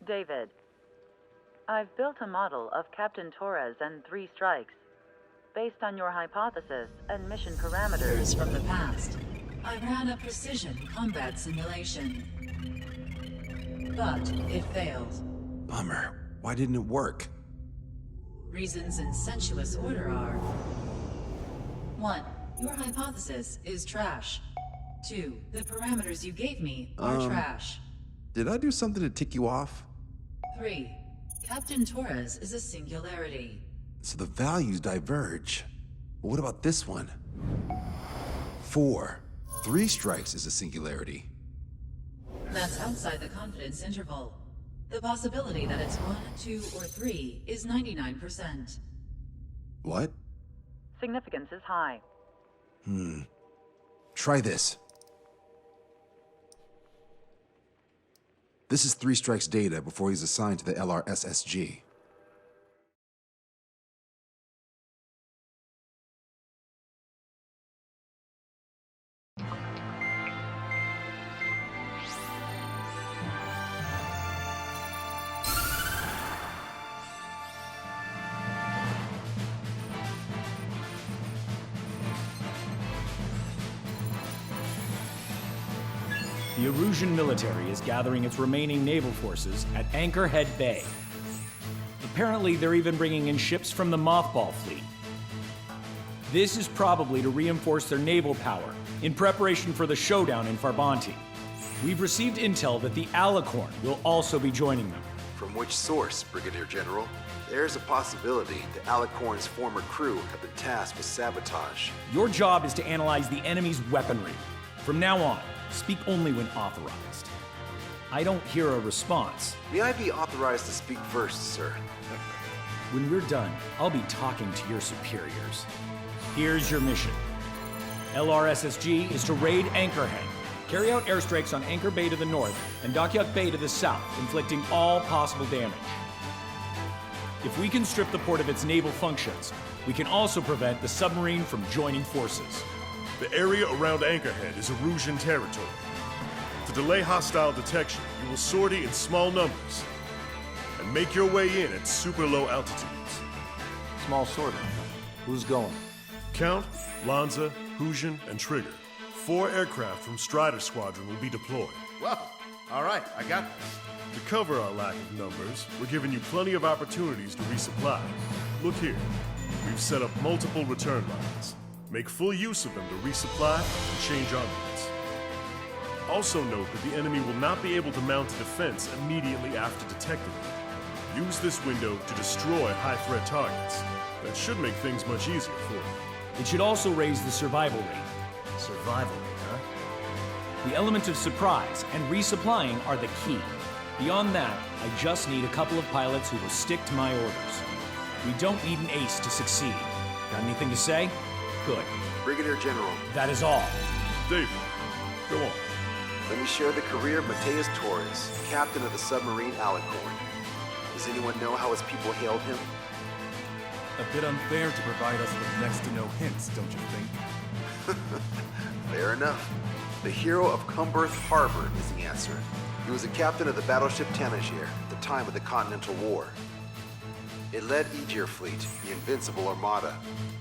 David, I've built a model of Captain Torres and 3 strikes. Based on your hypothesis and mission parameters From the past, I ran a precision combat simulation. But it failed. Bummer. Why didn't it work? Reasons in sensuous order are: 1. Your hypothesis is trash. 2. The parameters you gave me are trash. Did I do something to tick you off? 3. Captain Torres is a singularity. So the values diverge. But what about this one? 4. 3 strikes is a singularity. That's outside the confidence interval. The possibility that it's 1, 2, or 3 is 99%. What? significance is high. Try this. This is 3 Strike's data before he's assigned to the LRSSG. The Erusian military is gathering its remaining naval forces at Anchorhead Bay. Apparently, they're even bringing in ships from the Mothball fleet. This is probably to reinforce their naval power in preparation for the showdown in Farbanti. We've received intel that the Alicorn will also be joining them. From which source, Brigadier General? There's a possibility the Alicorn's former crew have been tasked with sabotage. Your job is to analyze the enemy's weaponry. From now on, speak only when authorized. I don't hear a response. May I be authorized to speak first, sir? When we're done, I'll be talking to your superiors. Here's your mission. LRSSG is to raid Anchorhead, carry out airstrikes on Anchor Bay to the north and Dockyuk Bay to the south, inflicting all possible damage. If we can strip the port of its naval functions, we can also prevent the submarine from joining forces. The area around Anchorhead is Erusian territory. To delay hostile detection, you will sortie in small numbers and make your way in at super low altitudes. Small sorting. Who's going? Count, Lanza, Hujan, and Trigger. 4 aircraft from Strider Squadron will be deployed. Well, all right, I got this. To cover our lack of numbers, we're giving you plenty of opportunities to resupply. Look here, we've set up multiple return lines. Make full use of them to resupply and change armaments. Also note that the enemy will not be able to mount a defense immediately after detecting them. Use this window to destroy high-threat targets. That should make things much easier for you. It should also raise the survival rate. Survival rate, huh? The element of surprise and resupplying are the key. Beyond that, I just need a couple of pilots who will stick to my orders. We don't need an ace to succeed. Got anything to say? Good. Brigadier General, That is all. David, go on. let me share the career of Mateus Torres, captain of the submarine Alicorn. Does anyone know how his people hailed him? A bit unfair to provide us with next to no hints, don't you think? Fair enough. The hero of Cumberth Harbor is the answer. He was a captain of the battleship Tanager at the time of the Continental War. It led Aegir Fleet, the Invincible Armada.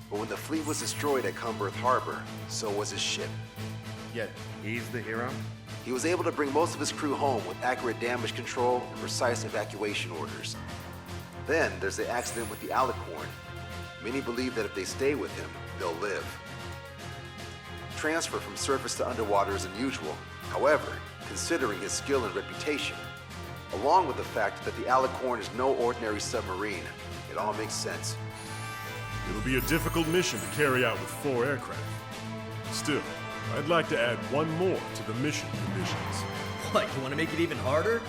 But when the fleet was destroyed at Cumberth Harbor, so was his ship. Yet, he's the hero? He was able to bring most of his crew home with accurate damage control and precise evacuation orders. Then there's the accident with the Alicorn. Many believe that if they stay with him, they'll live. Transfer from surface to underwater is unusual. However, considering his skill and reputation, along with the fact that the Alicorn is no ordinary submarine, it all makes sense. It'll be a difficult mission to carry out with 4 aircraft. Still, I'd like to add one more to the mission conditions. What, you want to make it even harder?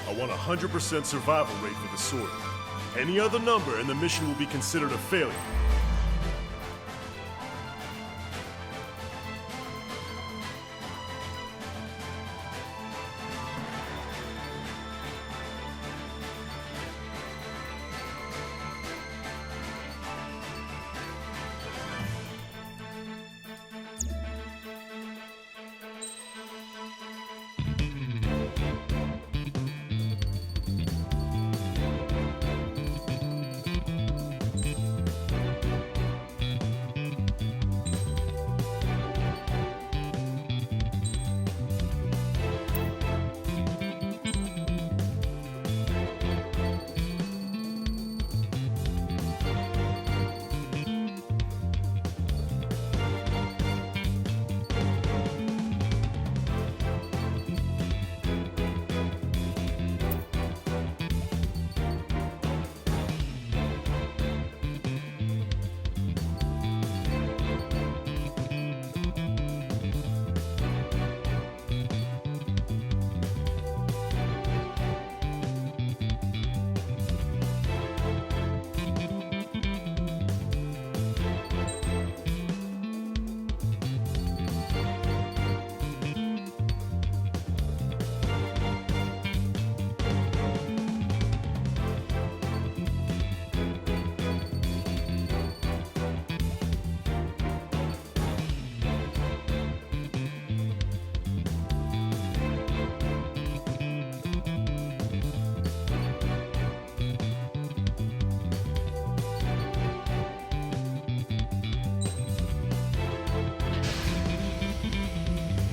I want a 100% survival rate for the sortie. Any other number and the mission will be considered a failure.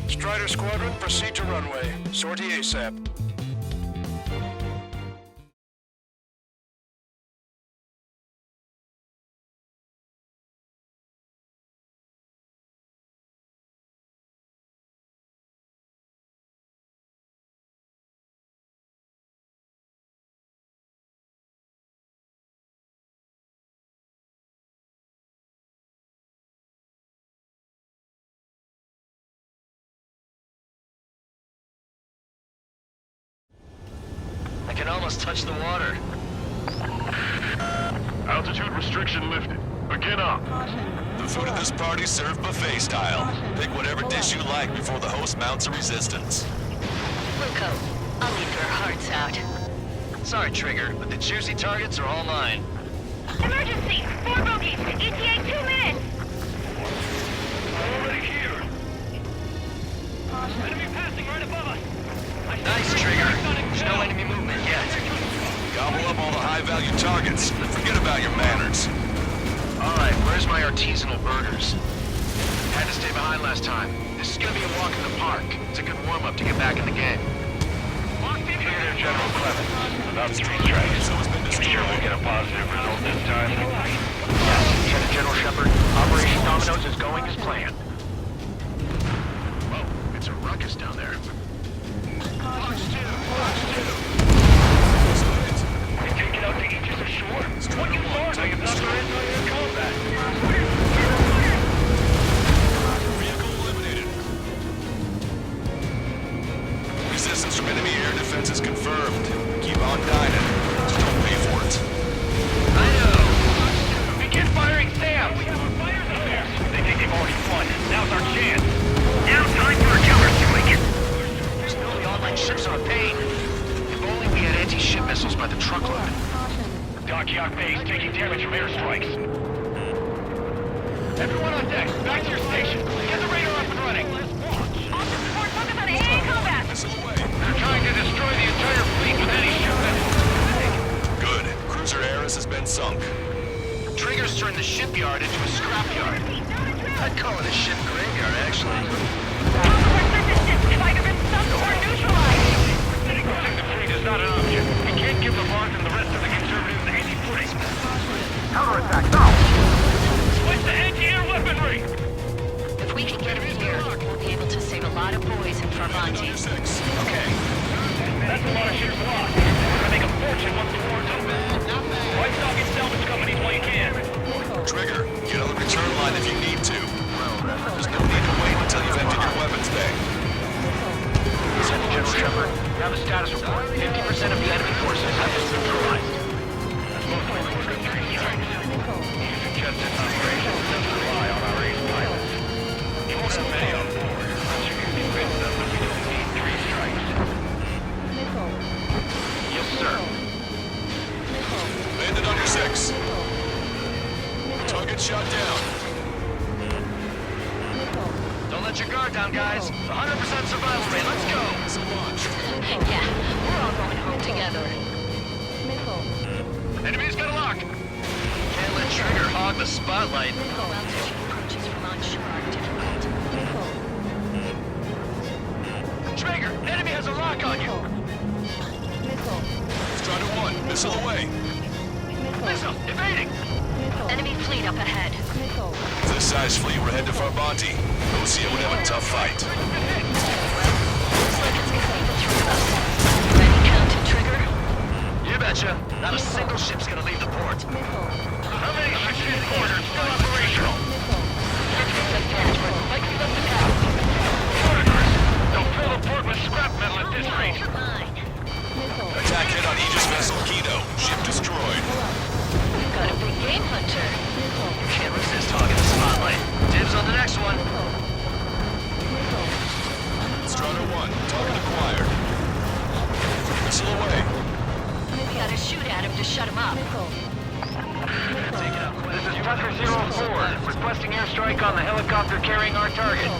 Strider Squadron, proceed to runway. Sortie ASAP. I can almost touch the water. Altitude restriction lifted. Begin up. The food at this party's served buffet style. Pick whatever dish you like before the host mounts a resistance. Luco, I'll leave your hearts out. Sorry, Trigger, but the juicy targets are all mine. Emergency! 4 bogeys! ETA 2 minutes! Already here. Enemy passing right above us. Nice, Trigger. There's no enemy movement yet. Gobble up all the high-value targets. Forget about your manners. Alright, where's my artisanal burgers? Had to stay behind last time. This is gonna be a walk in the park. It's a good warm-up to get back in the game. Here, General Clement. Without 3 strikes, you sure we'll get a positive result this time? Yes, Lieutenant General Shepard. Operation Dominoes is going as planned. Whoa, it's a ruckus down there. Watch 2! They take it out to Aegis ashore? What you thought? I am not ready for combat. Vehicle eliminated. Resistance from enemy air defense is confirmed. Keep on dining. Just don't pay for it. I know! Begin firing Sam! We have our fires up there! They think they've already won. Now's our chance. Now time for a counter-strike! Still, the online ships are a pain. If only we had anti-ship missiles by the truckload. Dockyard base taking damage from airstrikes. Everyone on deck, back to your station. Get the radar up and running. All support focus on AA combat! They're trying to destroy the entire fleet with anti-ship missiles. Good. Cruiser Ares has been sunk. Trigger's turned the shipyard into a scrapyard. I'd call it a ship graveyard, actually. Resistance fighter been sunk or neutralized! Protect the fleet is not an option. We can't give Lamont and the rest of the conservatives any footing. Counterattack, now! Switch to anti-air weaponry! If we can get him here, we'll be able to save a lot of boys in Farbanti. Okay. That's a lot of ships lost. We're gonna make a fortune once the war's over. Right stock and salvage companies while you can. Trigger, get on the return line if you need to. There's no need to wait until you've emptied your weapons bay. Lieutenant General Shepard, we have a status report. 50% of the enemy forces have been neutralized. That's mostly over 3 strikes. You suggest this operation doesn't rely on our ace pilots. You won't have many on board, unless you can convince them that we don't need 3 strikes. Yes, sir. Landed on your 6. Target shot down. Don't let your guard down, guys. 100% survival rate. Let's go. Yeah, we're all going home together. Enemy's got a lock. Can't let Trigger hog the spotlight. Altitude approaches from onshore are difficult. Trigger, enemy has a lock on you. Strider 1, missile away. Missile, evading. Enemy fleet up ahead. If this size fleet were head to Farbanti, Lucia would have a tough fight. Looks like it's gonna be the 3 of us. Ready, counted, Trigger? You betcha. Not a single ship's gonna leave the port. How many ships in order still operational? They'll fill the port with scrap metal at this rate. Attack hit on Aegis vessel Kido. Ship destroyed. We've got a big game hunter. You can't resist hogging the spotlight. Dibs on the next one. Strider 1, target acquired. Missile away. We gotta shoot at him to shut him up. This is Tucker 04, requesting airstrike on the helicopter carrying our target.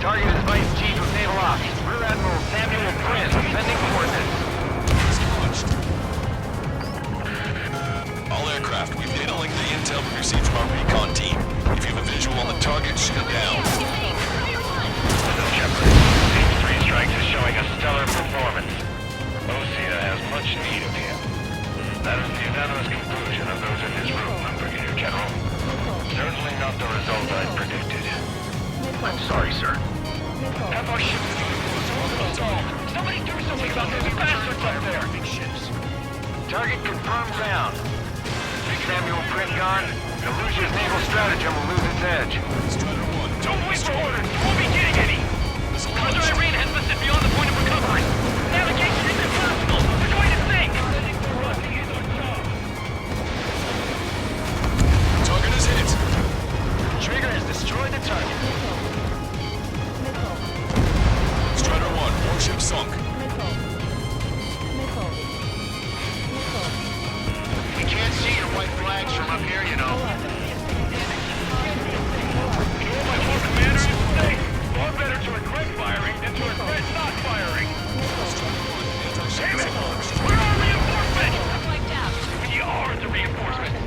Target is Vice Chief of Naval Ops, Rear Admiral Samuel Prince, sending coordinates. Launched. All aircraft, we've data linked the intel we received from our recon team. If you have a visual on the target, shoot it down. I'm sorry, sir. Have our ships somebody do something about those bastards up there! Big ships. Target confirmed down. Samuel Print gone. Illusion's naval stratagem will lose its edge. Don't wait for orders! You won't be getting any! Commander Irene has listed beyond the point of recovery. Navigation is impossible! We're going to sink! Target is hit. Trigger has destroyed the target. Strider 1, warship sunk. You can't see your white flags from up here, you know. You know what my Lord Commander used to say? Far better to regret firing than to regret not firing! Damn it! Where are reinforcements? We are the reinforcements!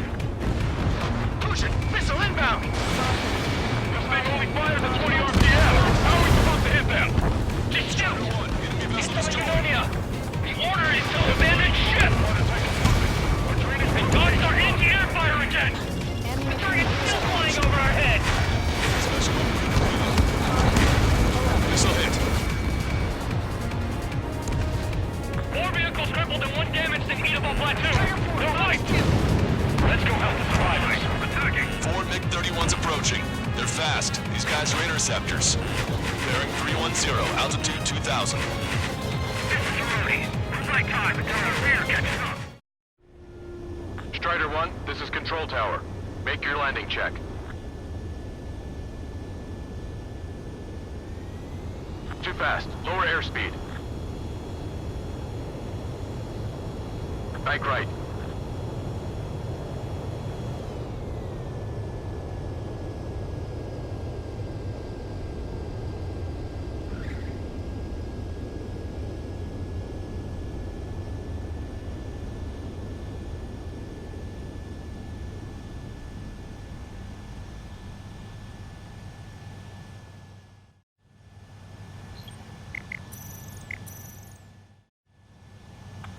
Illusion, missile inbound! This thing only fires at 20 RPM! How are we supposed to hit them? Just shoot! It's Macedonia! The order is to abandon ship! And guns are anti-air fire again! The target's still flying over our heads! Missile hit. More vehicles crippled and one damaged in Eatable Plateau! They're right! Let's go help the survivors! Attacking! 4 MiG-31s approaching. They're fast. These guys are interceptors. Bearing 310, altitude 2000. This is Rudy. Right time until our rear catches up. Strider 1, this is Control Tower. Make your landing check. Too fast. Lower airspeed. Bank right.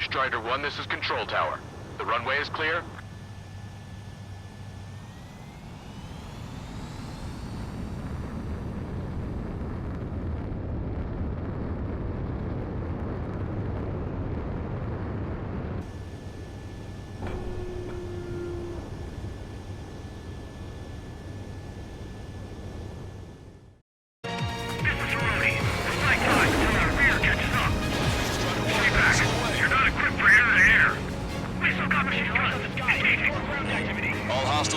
Strider 1, this is Control Tower. The runway is clear?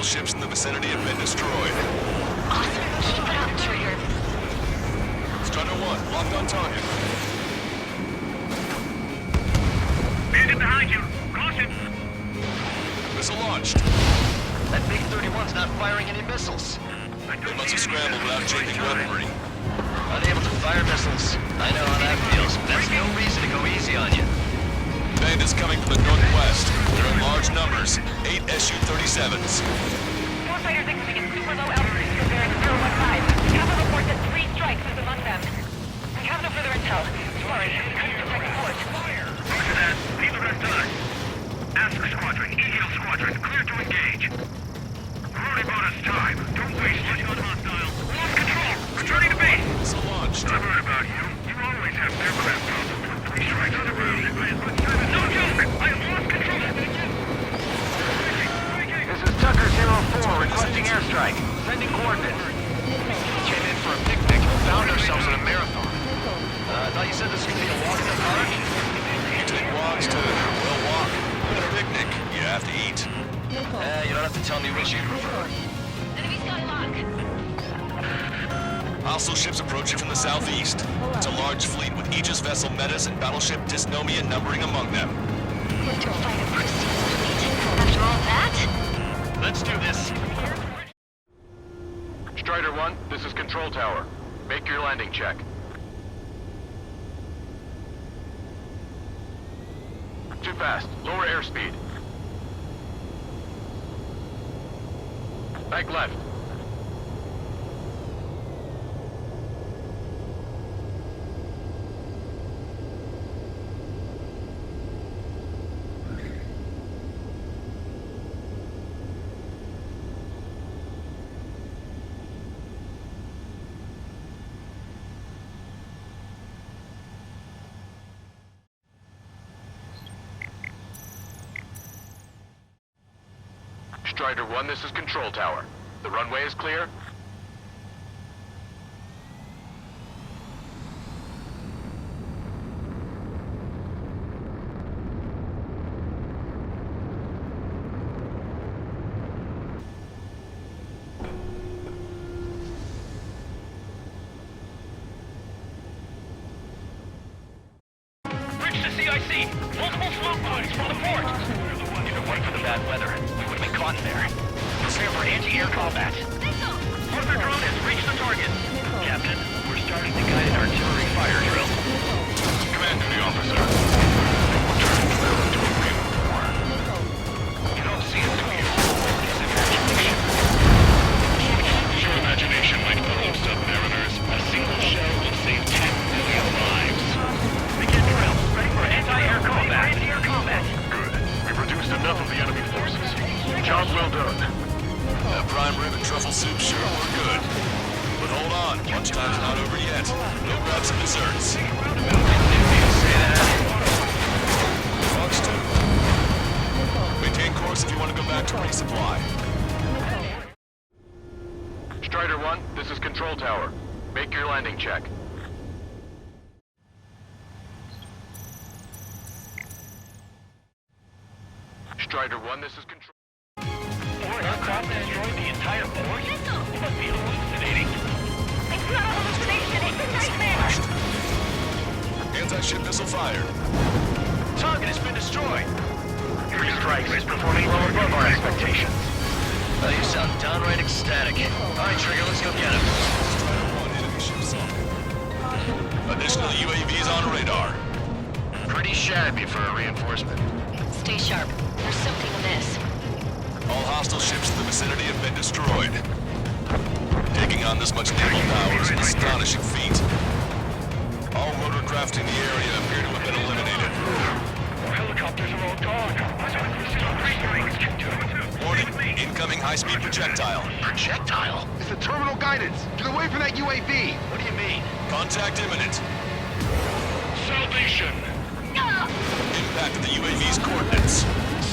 Ships in the vicinity have been destroyed. Awesome. Keep it up, Trigger. Strider 1, locked on target. Bandit behind you. Caution. Missile launched. That big 31's not firing any missiles. They must have scrambled without changing weaponry. Unable to fire missiles. I know how that feels, but that's no reason to go easy on you. Bandits coming from the northwest. They're in large numbers. 8 Su-37s. Warfighters exiting at super low altitude from bearing 015. We have a report that 3 strikes is among them. We have no further intel. Sorry, we couldn't detect the port. Roger that. Leave the rest to us. Ask Squadron, EGL Squadron, clear to engage. We're only bought us time. Don't waste it. Hostile. Lost control. Returning to base. Missile launched. I've heard about you. You always have aircraft problems with 3 strikes on the ground. No joke! I have lost control! This is Tucker 04 requesting airstrike. Sending coordinates. Came in for a picnic and found ourselves in a marathon. I thought you said this was gonna be a walk in the park? You take walks too. We'll walk. With a picnic, you have to eat. You don't have to tell me which you prefer. Enemy skylock. Hostile ships approaching from the southeast. It's a large fleet with Aegis vessel Metas and battleship Dysnomia numbering among them. After all that? Let's do this. Strider 1, this is Control Tower. Make your landing check. Too fast. Lower airspeed. Bank left. Strider 1, this is Control Tower. The runway is clear? Reach the CIC! Multiple smoke bodies from the port! If it weren't for the bad weather, we would have been caught in there. Prepare for anti-air combat. Parker drone has reached the target. Captain, we're starting to guide an artillery fire drill. Command to the officer. We're turning the battle into a real war. You don't see it, do you? It's imagination. Your imagination might follow, submariners. A single shell will save 10 million lives. Begin drill. Ready for anti-air combat. Anti-air combat. Good. We've reduced enough of the enemy forces. Job well done. That prime rib and truffle soup sure were good. But hold on, lunchtime's not over yet. Go grab some desserts. Fox 2. Maintain course if you want to go back to resupply. Strider 1, this is Control Tower. Make your landing check. Strider 1, this is Control... Four aircraft destroyed the entire port? You must be hallucinating. It's not a hallucination, it's a nightmare! Anti-ship missile fired. Target has been destroyed. Your strike is performing well above our expectations. Oh, you sound downright ecstatic. All right, Trigger, let's go get him. Strider 1, enemy ship sunk. Additional UAVs on radar. Pretty shabby for a reinforcement. Stay sharp. There's something amiss. All hostile ships in the vicinity have been destroyed. Taking on this much naval power is an astonishing feat. All rotorcraft in the area appear to have been eliminated. Our helicopters are all gone. Warning, incoming high-speed projectile. Projectile? It's the terminal guidance. Get away from that UAV. What do you mean? Contact imminent. Salvation! Impact of the UAV's coordinates.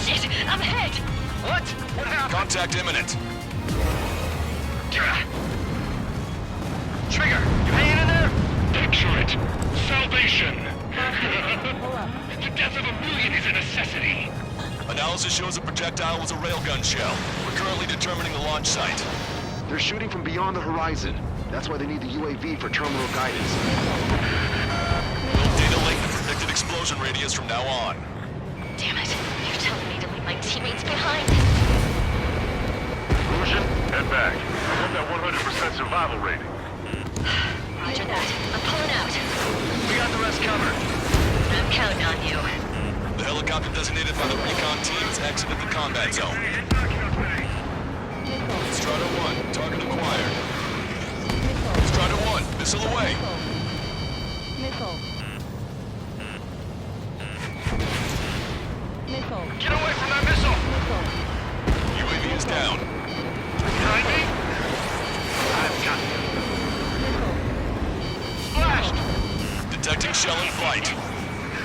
Shit, I'm hit! What? What happened? Contact imminent. Trigger, you hanging in there? Picture it. Salvation. The death of a million is a necessity. Analysis shows the projectile was a railgun shell. We're currently determining the launch site. They're shooting from beyond the horizon. That's why they need the UAV for terminal guidance. We'll data link the predicted explosion radius from now on. Damn it. You're telling me to leave my teammates behind. Lucian, head back. I want that 100% survival rating. Roger that. I'm pulling out. We got the rest covered. I'm counting on you. The helicopter designated by the recon team has exited the combat zone. Strider 1, target acquired. Strider 1, missile away. Get away from that missile! UAV is down. Behind me? I've got you. Splashed! Detecting shell in flight.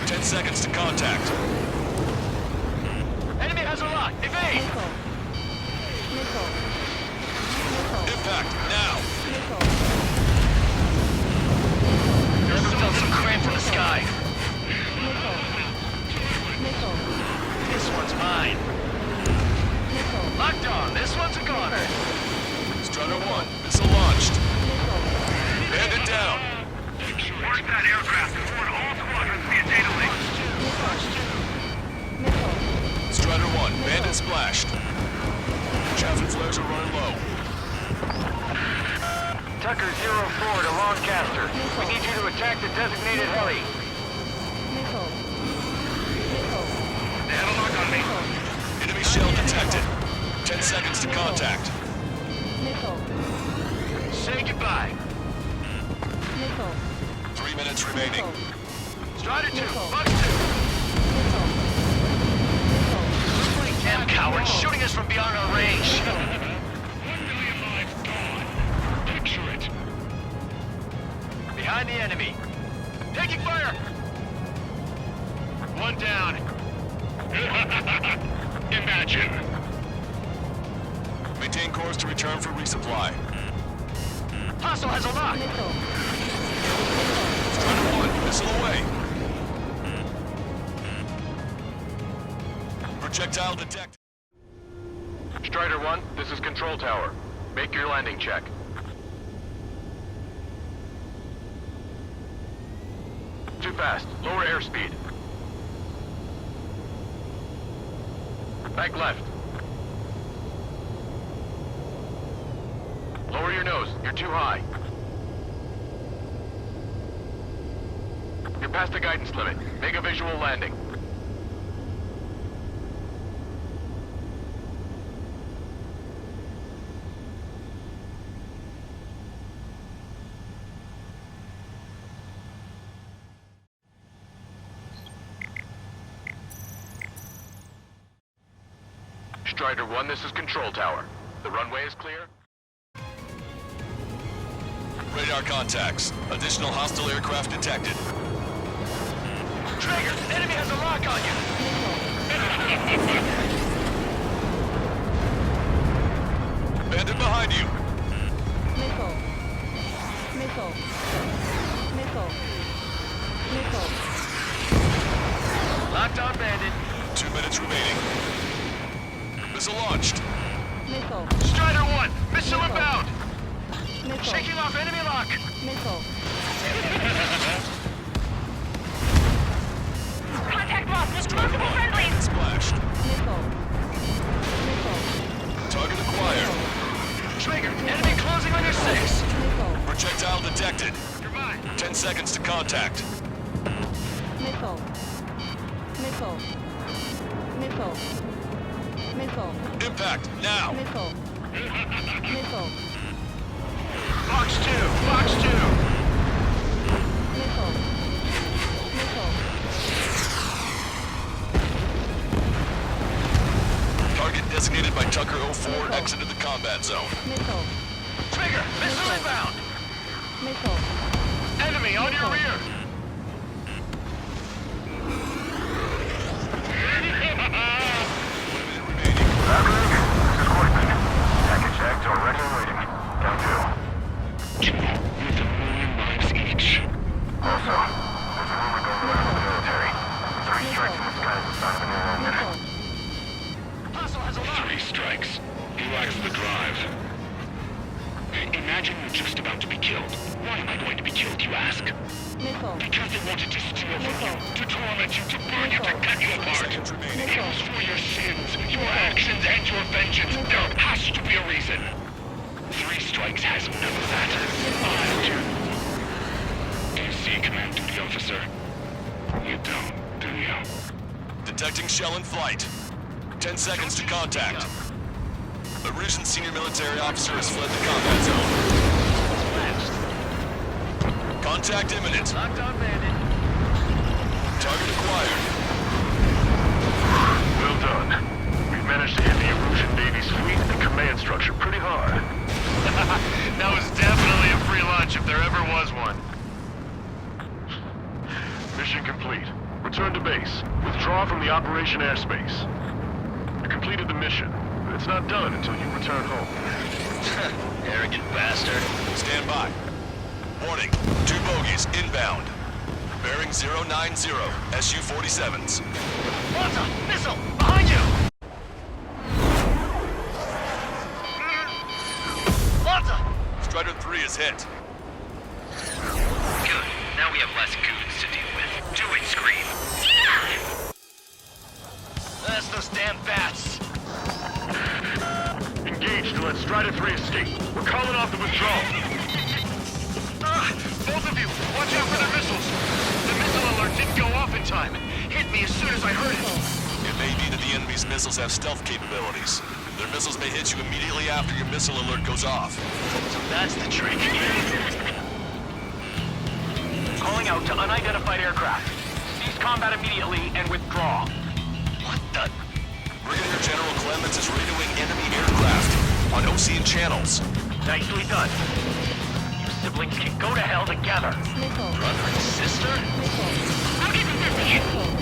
10 seconds to contact. Enemy has a lock. Evade! Impact, now. There's still some cramp from the sky. This one's mine. Locked on. This one's a goner. Strider 1, missile launched. Bandit down. Mark that aircraft and warn all squadrons via data link. Strider 1, bandit splashed. Chaff and flares are running low. Tucker 04 to Lancaster. We need you to attack the designated heli. They have a lock on me. Enemy shell detected. 10 seconds to contact. Say goodbye. 3 minutes remaining. Strider 2, Bucks 2. Damn cowards, shooting us from beyond our range. 1 million lives gone. Picture it. Behind the enemy. Taking fire. One down. Imagine. Maintain course to return for resupply. Hostile has a lock! Strider 1, missile away. Projectile detected. Strider 1, this is Control Tower. Make your landing check. Too fast. Lower airspeed. Back left. Lower your nose. You're too high. You're past the guidance limit. Make a visual landing. Strider 1, this is Control Tower. The runway is clear. Radar contacts. Additional hostile aircraft detected. Traeger, enemy has a lock on you! Bandit behind you. Missile. Missile. Missile. Missile. Locked on bandit. 2 minutes remaining. Missile launched. Missile. Strider 1, missile inbound! Missile. Shaking off enemy lock! Missile. Contact lost with Strider multiple 1, friendlies. splashed. Missile. Missile. Target acquired. Traeger, enemy closing on your 6! Missile. Projectile detected. You're mine. 10 seconds to contact. Missile. Missile. Missile. Missile. Impact, now. Missile. Missile. Box 2, box 2! Missile. Missile. Target designated by Tucker 04 exited the combat zone. Missile. Trigger, missile inbound! Missile. Enemy on your rear! Package X already waiting. Down 2. With a million lives each. Also, there's a rumor going around in the military. 3 strikes in the sky is the sign of a new omen. Hostile has a lock! 3 strikes. He lacks the drive. Imagine you're just about to be killed. Why am I going to be killed, you ask? Missile. Because they wanted to steal from you, to torment you, to burn you, to cut you apart. It was for your sins, your actions, and your vengeance. There has to be a reason. 3 strikes has none of that. I do. Do you see, Command Duty Officer? You don't, do you? Detecting shell in flight. 10 seconds to contact. A risen senior military officer has fled the combat zone. Contact imminent. Locked on bandit. Target acquired. Well done. We've managed to hit the Erusian Navy's fleet and command structure pretty hard. That was definitely a free lunch if there ever was one. Mission complete. Return to base. Withdraw from the operation airspace. You completed the mission, but it's not done until you return home. Arrogant bastard. Stand by. Warning. 2 bogies inbound. Bearing 090. SU-47s. Malta! Missile! Behind you! Malta! Strider 3 is hit. Good. Now we have less goons to deal with. Do it, Scream. That's those damn bats! Engage to let Strider 3 escape. We're calling off the withdrawal. Both of you, watch out for their missiles! The missile alert didn't go off in time. Hit me as soon as I heard it. It may be that the enemy's missiles have stealth capabilities. Their missiles may hit you immediately after your missile alert goes off. So that's the trick. Calling out to unidentified aircraft. Cease combat immediately and withdraw. What the? Brigadier General Clemens is radioing enemy aircraft on Ocean channels. Nicely done. You siblings can go to hell together. Missile. Brother and sister? I'll get the missile.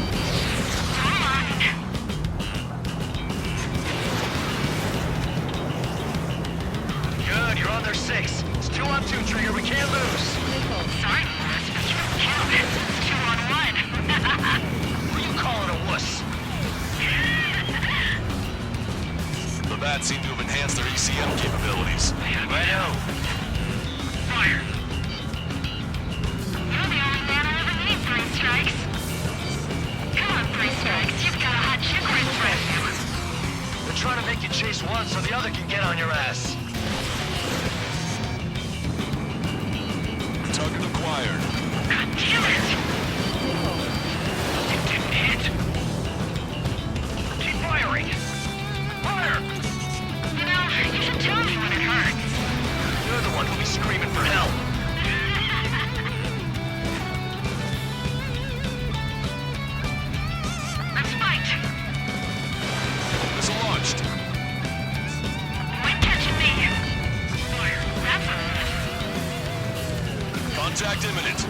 Contact imminent.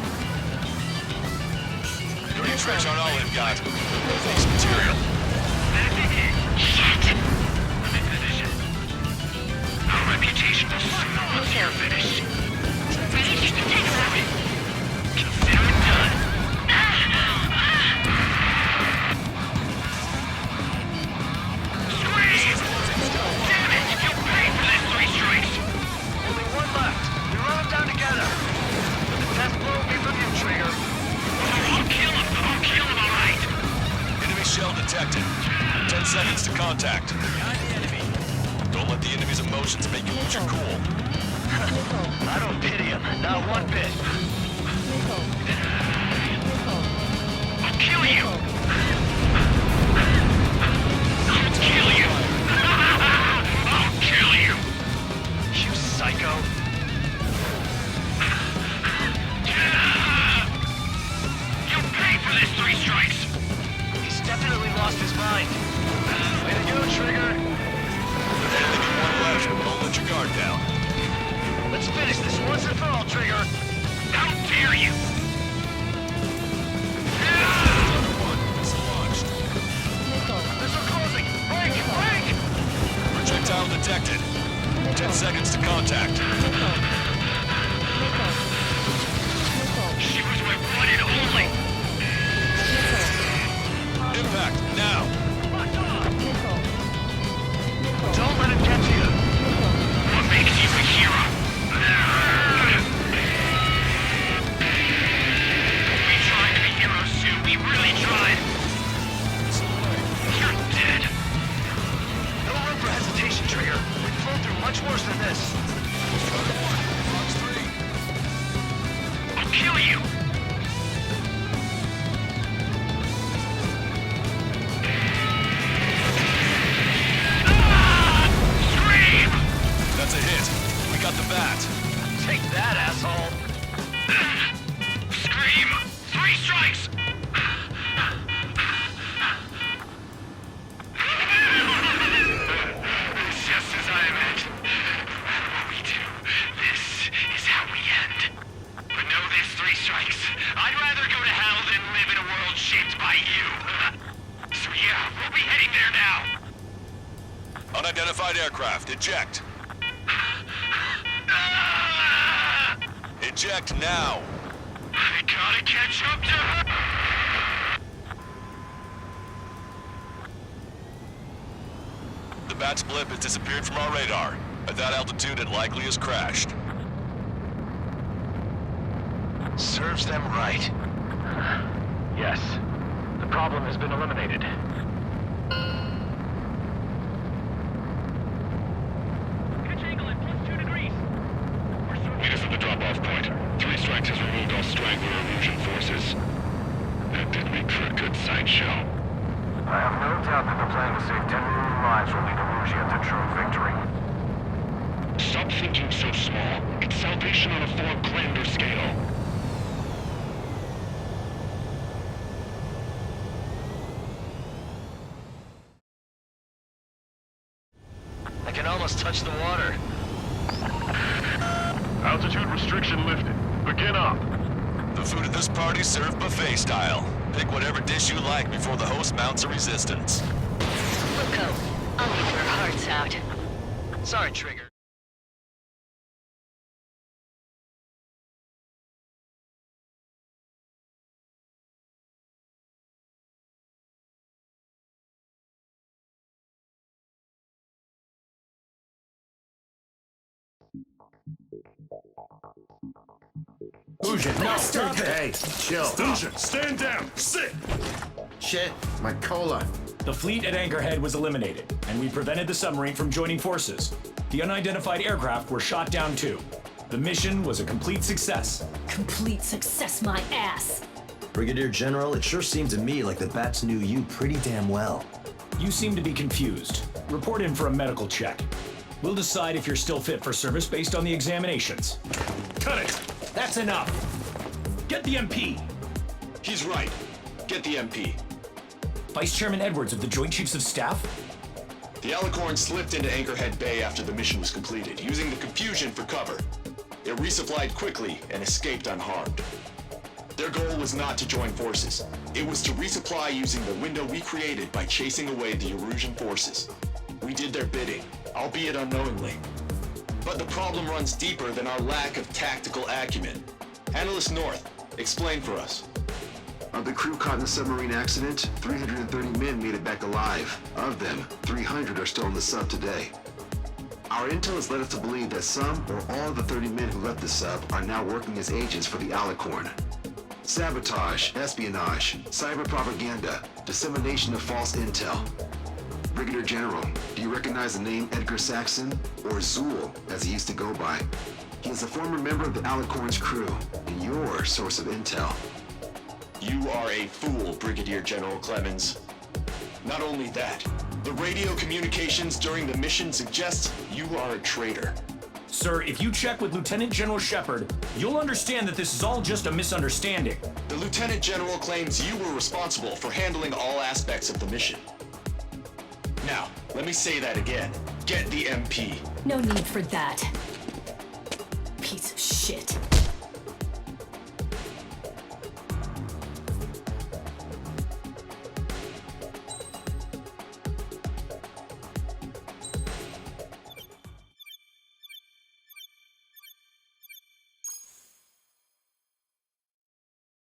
Your X-Ecks aren't all they've got. Face material. Shit! I'm in position. Our reputation will soon once you're finished. Ready to take over. Consider it done. Squeeze! Damn it! You'll pay for this 3 strikes! Only one left. We run them down together. But the test blow will be from you, Trigger. I'll kill him, all right. Enemy shell detected. 10 seconds to contact. Don't let the enemy's emotions make you lose your cool. I don't pity him. Not one bit. I'll kill you. I'll kill you. I'll kill you. You psycho. You'll pay for this 3 strikes. He's definitely lost his mind. Way to go, Trigger. Enemy one left. Don't let your guard down. Let's finish this once and for all, Trigger. How dare you? Missile launched. Missile closing. Break! Projectile detected. 10 seconds to contact. She was my one and only. Impact, now. Don't let him get to you. What makes you a hero? We tried to be heroes, Sue. We really tried. You're dead. No room for hesitation, Trigger. We've flown through much worse than this. Fox 3. I'll kill you. Scream! That's a hit. We got the bat. Take that, asshole. Scream! 3 strikes! Just as I imagined. What we do, this is how we end. But know this, 3 strikes. I'd rather go to hell than live in a world shaped by you. So yeah, we'll be heading there now. Unidentified aircraft. Eject. Eject now. I gotta catch up to her. The bat's blip has disappeared from our radar. At that altitude, it likely has crashed. Serves them right. Yes. The problem has been eliminated. Pitch angle at +2 degrees. Meet us at the drop-off point. 3 strikes has removed all Strangler illusion forces. That did make for a good sideshow. I have no doubt that the plan to save 10 million lives will lead Erusia to true victory. Stop thinking so small. It's salvation on a far grander scale. I can almost touch the water. Altitude restriction lifted. Begin up. The food at this party served buffet style. Pick whatever dish you like before the host mounts a resistance. Wilco, I'll leave your hearts out. Sorry, Trigger. Hey, chill. Fusion, stand down. Sit. Shit, my cola. The fleet at Anchorhead was eliminated, and we prevented the submarine from joining forces. The unidentified aircraft were shot down too. The mission was a complete success. Complete success, my ass. Brigadier General, it sure seemed to me like the bats knew you pretty damn well. You seem to be confused. Report in for a medical check. We'll decide if you're still fit for service based on the examinations. Cut it. That's enough. Get the MP. He's right. Get the MP. Vice Chairman Edwards of the Joint Chiefs of Staff? The Alicorn slipped into Anchorhead Bay after the mission was completed, using the confusion for cover. It resupplied quickly and escaped unharmed. Their goal was not to join forces. It was to resupply using the window we created by chasing away the Erusian forces. We did their bidding, albeit unknowingly. But the problem runs deeper than our lack of tactical acumen. Analyst North, explain for us. Of the crew caught in the submarine accident, 330 men made it back alive. Of them, 300 are still in the sub today. Our intel has led us to believe that some or all of the 30 men who left the sub are now working as agents for the Alicorn. Sabotage, espionage, cyber propaganda, dissemination of false intel. Brigadier General, do you recognize the name Edgar Saxon, or Zool, as he used to go by? He is a former member of the Alicorn's crew, and your source of intel. You are a fool, Brigadier General Clemens. Not only that, the radio communications during the mission suggest you are a traitor. Sir, if you check with Lieutenant General Shepard, you'll understand that this is all just a misunderstanding. The Lieutenant General claims you were responsible for handling all aspects of the mission. Now, let me say that again. Get the MP. No need for that. Piece of shit.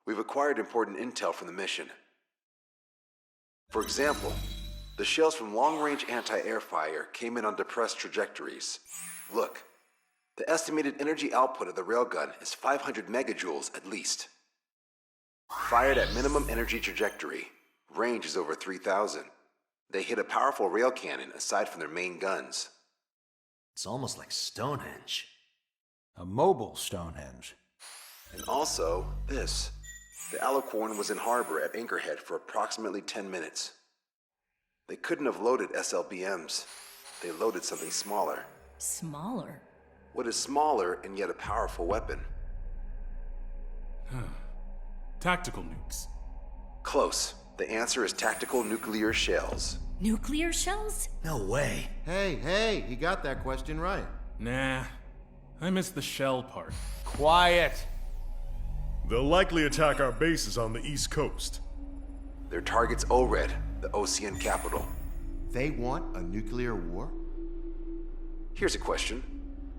We've acquired important intel from the mission. For example, the shells from long-range anti-air fire came in on depressed trajectories. Look, the estimated energy output of the railgun is 500 megajoules at least. Fired at minimum energy trajectory, range is over 3,000. They hit a powerful rail cannon aside from their main guns. It's almost like Stonehenge. A mobile Stonehenge. And also, this. The Alicorn was in harbor at Anchorhead for approximately 10 minutes. They couldn't have loaded SLBMs. They loaded something smaller. Smaller? What is smaller and yet a powerful weapon? Tactical nukes. Close. The answer is tactical nuclear shells. Nuclear shells? No way. Hey, he got that question right. Nah, I missed the shell part. Quiet. They'll likely attack our bases on the East Coast. Their target's ORED, the Ocean capital. They want a nuclear war? Here's a question.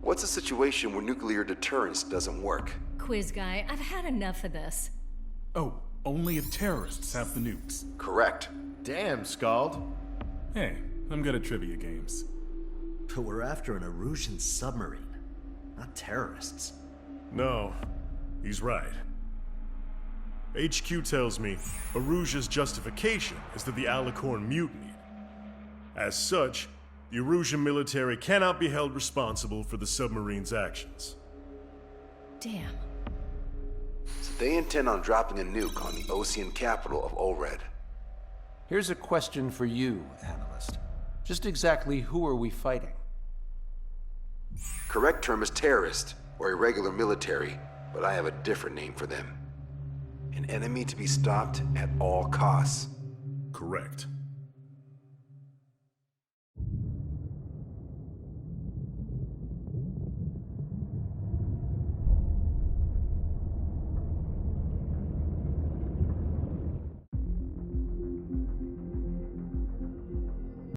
What's a situation where nuclear deterrence doesn't work? Quiz guy, I've had enough of this. Oh, only if terrorists have the nukes. Correct. Damn, Scald. Hey, I'm good at trivia games. But we're after an Erusian submarine, not terrorists. No, he's right. HQ tells me Erusia's justification is that the Alicorn mutinied. As such, the Erusian military cannot be held responsible for the submarine's actions. Damn. So they intend on dropping a nuke on the Ocean capital of ORED. Here's a question for you, analyst. Just exactly who are we fighting? Correct term is terrorist, or irregular military, but I have a different name for them. An enemy to be stopped at all costs. Correct.